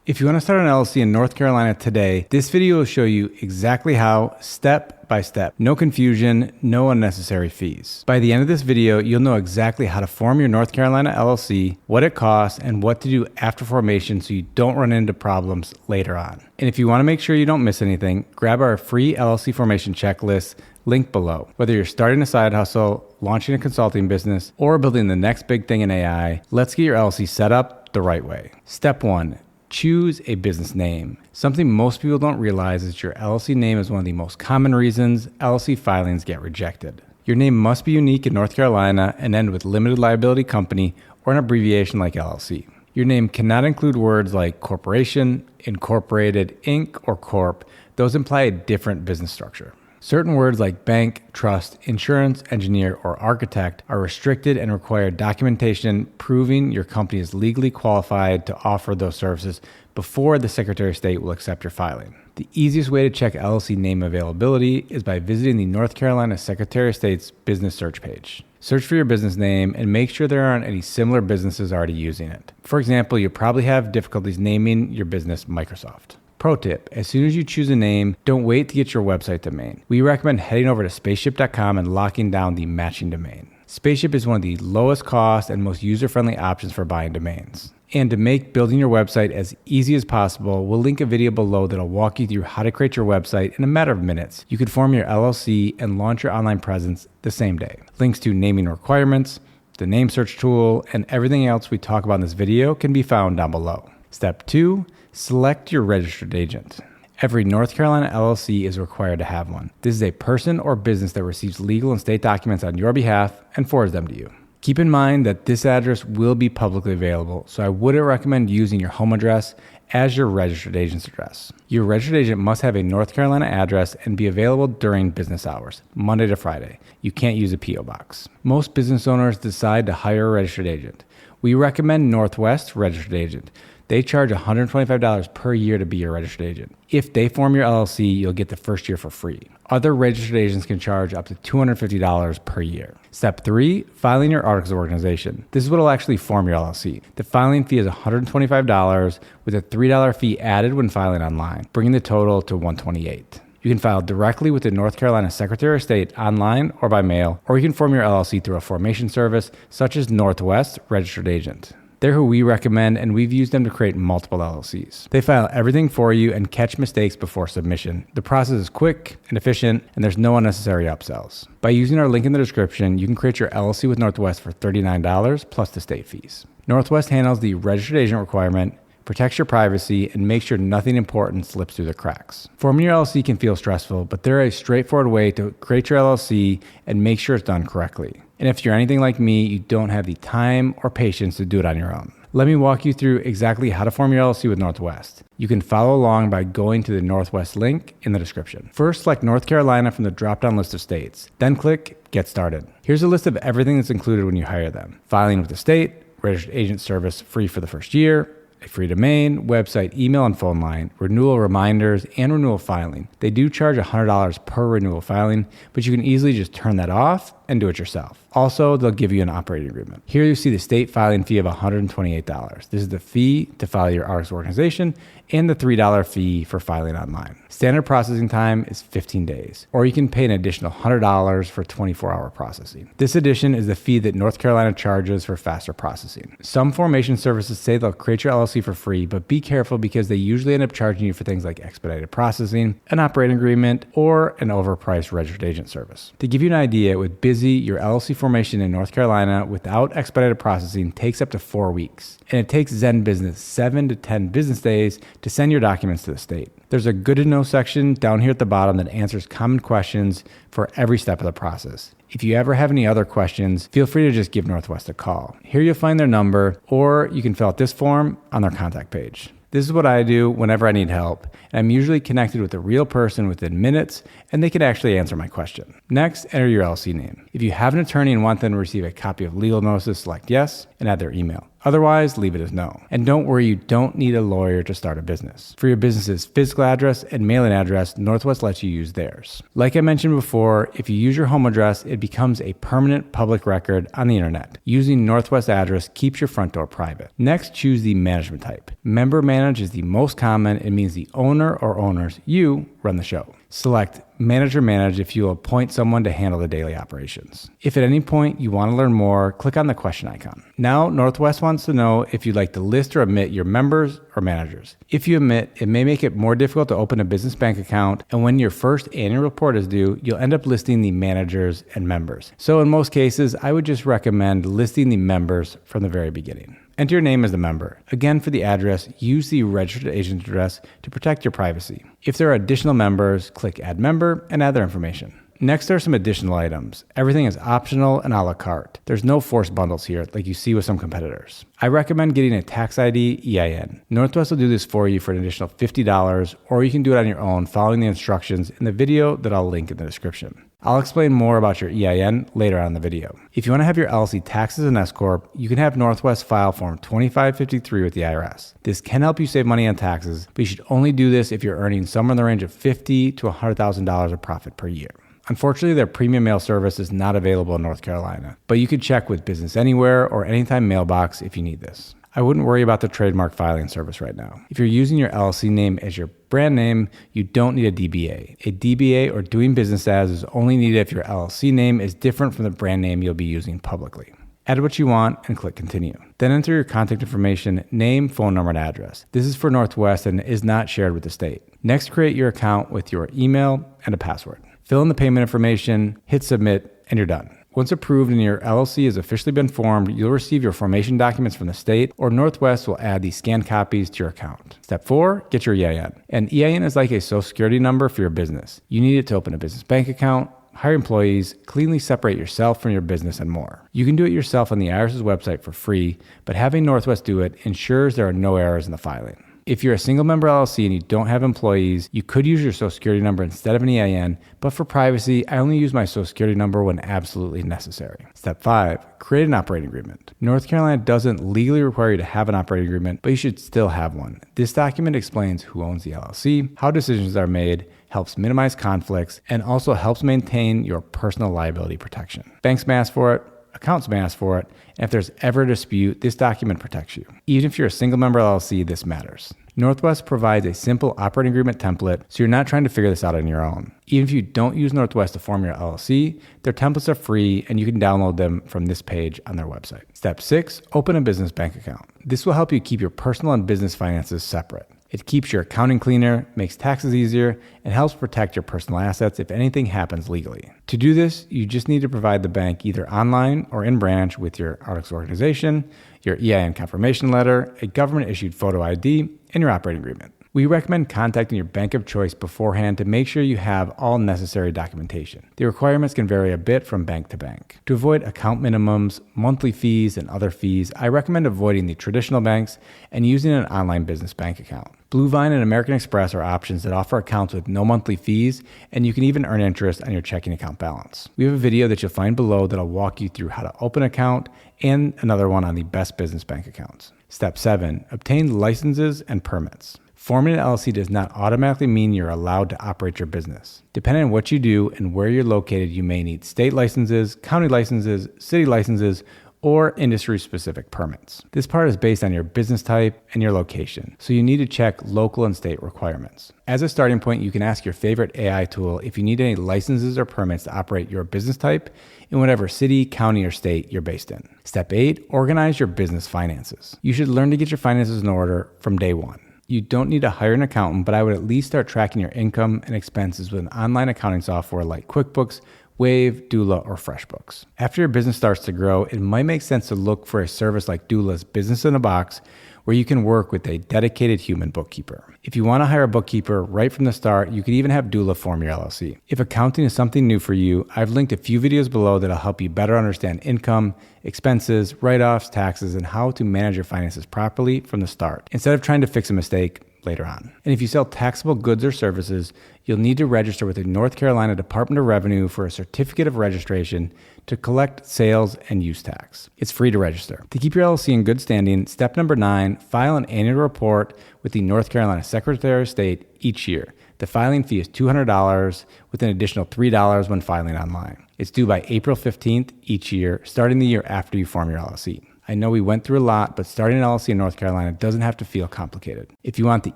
If you want to start an LLC in North Carolina today, this video will show you exactly how, step by step. No confusion, no unnecessary fees. By the end of this video, you'll know exactly how to form your North Carolina LLC, what it costs, and what to do after formation so you don't run into problems later on. And if you want to make sure you don't miss anything, grab our free LLC formation checklist link below. Whether you're starting a side hustle, launching a consulting business, or building the next big thing in AI, let's get your LLC set up the right way. Step 1. Choose a business name. Something most people don't realize is your LLC name is one of the most common reasons LLC filings get rejected. Your name must be unique in North Carolina and end with limited liability company or an abbreviation like LLC. Your name cannot include words like corporation, incorporated, Inc., or corp. Those imply a different business structure. Certain words like bank, trust, insurance, engineer, or architect are restricted and require documentation proving your company is legally qualified to offer those services before the Secretary of State will accept your filing. The easiest way to check LLC name availability is by visiting the North Carolina Secretary of State's business search page. Search for your business name and make sure there aren't any similar businesses already using it. For example, you probably have difficulties naming your business Microsoft. Pro tip, as soon as you choose a name, don't wait to get your website domain. We recommend heading over to spaceship.com and locking down the matching domain. Spaceship is one of the lowest cost and most user-friendly options for buying domains. And to make building your website as easy as possible, we'll link a video below that'll walk you through how to create your website in a matter of minutes. You can form your LLC and launch your online presence the same day. Links to naming requirements, the name search tool, and everything else we talk about in this video can be found down below. Step 2. Select your registered agent. Every North Carolina LLC is required to have one. This is a person or business that receives legal and state documents on your behalf and forwards them to you. Keep in mind that this address will be publicly available, so I wouldn't recommend using your home address as your registered agent's address. Your registered agent must have a North Carolina address and be available during business hours, Monday to Friday. You can't use a P.O. box. Most business owners decide to hire a registered agent. We recommend Northwest Registered Agent. They charge $125 per year to be your registered agent. If they form your LLC, you'll get the first year for free. Other registered agents can charge up to $250 per year. Step 3, filing your articles of organization. This is what will actually form your LLC. The filing fee is $125 with a $3 fee added when filing online, bringing the total to $128. You can file directly with the North Carolina Secretary of State online or by mail, or you can form your LLC through a formation service such as Northwest Registered Agent. They're who we recommend, and we've used them to create multiple LLCs. They file everything for you and catch mistakes before submission. The process is quick and efficient, and there's no unnecessary upsells. By using our link in the description, you can create your LLC with Northwest for $39 plus the state fees. Northwest handles the registered agent requirement, protects your privacy, and makes sure nothing important slips through the cracks. Forming your LLC can feel stressful, but there is a straightforward way to create your LLC and make sure it's done correctly. And if you're anything like me, you don't have the time or patience to do it on your own. Let me walk you through exactly how to form your LLC with Northwest. You can follow along by going to the Northwest link in the description. First, select North Carolina from the drop-down list of states. Then click Get Started. Here's a list of everything that's included when you hire them. Filing with the state, registered agent service free for the first year, a free domain, website, email, and phone line, renewal reminders, and renewal filing. They do charge $100 per renewal filing, but you can easily just turn that off and do it yourself. Also, they'll give you an operating agreement. Here you see the state filing fee of $128. This is the fee to file your articles of organization and the $3 fee for filing online. Standard processing time is 15 days, or you can pay an additional $100 for 24-hour processing. This addition is the fee that North Carolina charges for faster processing. Some formation services say they'll create your LLC for free, but be careful because they usually end up charging you for things like expedited processing, an operating agreement, or an overpriced registered agent service. To give you an idea, with Busy, your LLC formation in North Carolina without expedited processing takes up to 4 weeks, and it takes Zen Business 7 to 10 business days to send your documents to the state. There's a good to know section down here at the bottom that answers common questions for every step of the process. If you ever have any other questions, feel free to just give Northwest a call. Here you'll find their number, or you can fill out this form on their contact page. This is what I do whenever I need help, and I'm usually connected with a real person within minutes, and they can actually answer my question. Next, enter your LLC name. If you have an attorney and want them to receive a copy of legal notice, select yes and add their email. Otherwise, leave it as no. And don't worry, you don't need a lawyer to start a business. For your business's physical address and mailing address, Northwest lets you use theirs. Like I mentioned before, if you use your home address, it becomes a permanent public record on the internet. Using Northwest address keeps your front door private. Next, choose the management type. Member manage is the most common. It means the owner or owners, you, run the show. Select Manager Manage if you will appoint someone to handle the daily operations. If at any point you want to learn more, click on the question icon. Now, Northwest wants to know if you'd like to list or omit your members or managers. If you omit, it may make it more difficult to open a business bank account, and when your first annual report is due, you'll end up listing the managers and members. So in most cases, I would just recommend listing the members from the very beginning. Enter your name as the member. Again, for the address, use the registered agent address to protect your privacy. If there are additional members, click Add Member and add their information. Next are some additional items. Everything is optional and a la carte. There's no forced bundles here like you see with some competitors. I recommend getting a tax ID EIN. Northwest will do this for you for an additional $50, or you can do it on your own following the instructions in the video that I'll link in the description. I'll explain more about your EIN later on in the video. If you want to have your LLC taxed as an S-Corp, you can have Northwest file Form 2553 with the IRS. This can help you save money on taxes, but you should only do this if you're earning somewhere in the range of $50,000 to $100,000 of profit per year. Unfortunately, their premium mail service is not available in North Carolina, but you could check with Business Anywhere or Anytime Mailbox if you need this. I wouldn't worry about the trademark filing service right now. If you're using your LLC name as your brand name, you don't need a DBA. A DBA, or doing business as, is only needed if your LLC name is different from the brand name you'll be using publicly. Add what you want and click continue. Then enter your contact information, name, phone number, and address. This is for Northwest and is not shared with the state. Next, create your account with your email and a password. Fill in the payment information, hit submit, and you're done. Once approved and your LLC has officially been formed, you'll receive your formation documents from the state, or Northwest will add these scanned copies to your account. Step 4, get your EIN. An EIN is like a social security number for your business. You need it to open a business bank account, hire employees, cleanly separate yourself from your business, and more. You can do it yourself on the IRS's website for free, but having Northwest do it ensures there are no errors in the filing. If you're a single member LLC and you don't have employees, you could use your social security number instead of an EIN, but for privacy, I only use my social security number when absolutely necessary. Step 5, create an operating agreement. North Carolina doesn't legally require you to have an operating agreement, but you should still have one. This document explains who owns the LLC, how decisions are made, helps minimize conflicts, and also helps maintain your personal liability protection. Banks may ask for it, accounts may ask for it, and if there's ever a dispute, this document protects you. Even if you're a single member LLC, this matters. Northwest provides a simple operating agreement template, so you're not trying to figure this out on your own. Even if you don't use Northwest to form your LLC, their templates are free and you can download them from this page on their website. Step 6, open a business bank account. This will help you keep your personal and business finances separate. It keeps your accounting cleaner, makes taxes easier, and helps protect your personal assets if anything happens legally. To do this, you just need to provide the bank either online or in branch with your Articles of Organization, your EIN confirmation letter, a government-issued photo ID, and your operating agreement. We recommend contacting your bank of choice beforehand to make sure you have all necessary documentation. The requirements can vary a bit from bank to bank. To avoid account minimums, monthly fees, and other fees, I recommend avoiding the traditional banks and using an online business bank account. Blue Vine and American Express are options that offer accounts with no monthly fees, and you can even earn interest on your checking account balance. We have a video that you'll find below that'll walk you through how to open an account and another one on the best business bank accounts. Step 7, obtain licenses and permits. Forming an LLC does not automatically mean you're allowed to operate your business. Depending on what you do and where you're located, you may need state licenses, county licenses, city licenses, or industry-specific permits. This part is based on your business type and your location, so you need to check local and state requirements. As a starting point, you can ask your favorite AI tool if you need any licenses or permits to operate your business type in whatever city, county, or state you're based in. Step 8, organize your business finances. You should learn to get your finances in order from day one. You don't need to hire an accountant, but I would at least start tracking your income and expenses with an online accounting software like QuickBooks, Wave, Doola, or FreshBooks. After your business starts to grow, it might make sense to look for a service like Doola's Business in a Box, where you can work with a dedicated human bookkeeper. If you want to hire a bookkeeper right from the start, you can even have Doola form your LLC. If accounting is something new for you, I've linked a few videos below that'll help you better understand income, expenses, write-offs, taxes, and how to manage your finances properly from the start. Instead of trying to fix a mistake, later on. And if you sell taxable goods or services, you'll need to register with the North Carolina Department of Revenue for a certificate of registration to collect sales and use tax. It's free to register. To keep your LLC in good standing, step number 9, file an annual report with the North Carolina Secretary of State each year. The filing fee is $200 with an additional $3 when filing online. It's due by April 15th each year, starting the year after you form your LLC. I know we went through a lot, but starting an LLC in North Carolina doesn't have to feel complicated. If you want the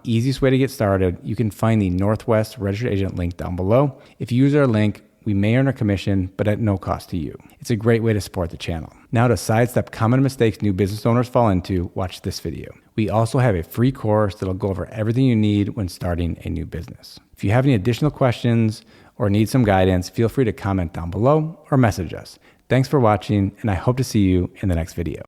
easiest way to get started, you can find the Northwest Registered Agent link down below. If you use our link, we may earn a commission, but at no cost to you. It's a great way to support the channel. Now, to sidestep common mistakes new business owners fall into, watch this video. We also have a free course that'll go over everything you need when starting a new business. If you have any additional questions or need some guidance, feel free to comment down below or message us. Thanks for watching, and I hope to see you in the next video.